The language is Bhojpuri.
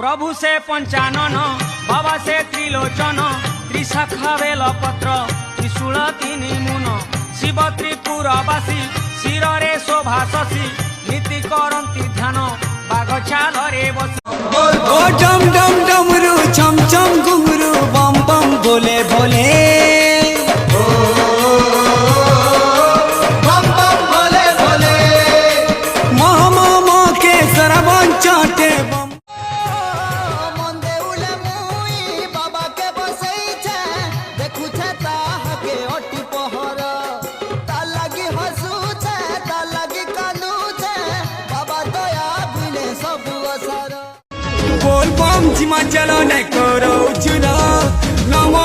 प्रभु से पंचानन बाबा से त्रिलोचन त्रिशाखा बेल पत्र त्रिशूल तीन मुन शिव त्रिपुरवासी शिरे शोभा शशि नीति करती ध्यान बाघ चाल रे बसी ओ डम डम डमरू छम छम घुंघरू बम बम बोले बोले बम बम बोले बोले मामा माँ के सरबन चाटे बम मंदे उले मुई बाबा के बसई छे देखु छे ताहके ओटी पहर ता लगी हसू छे ता लगी कानू छे बाबा दया बिने सब असर बोल बम जिमा चलो नहीं करो चुना नमो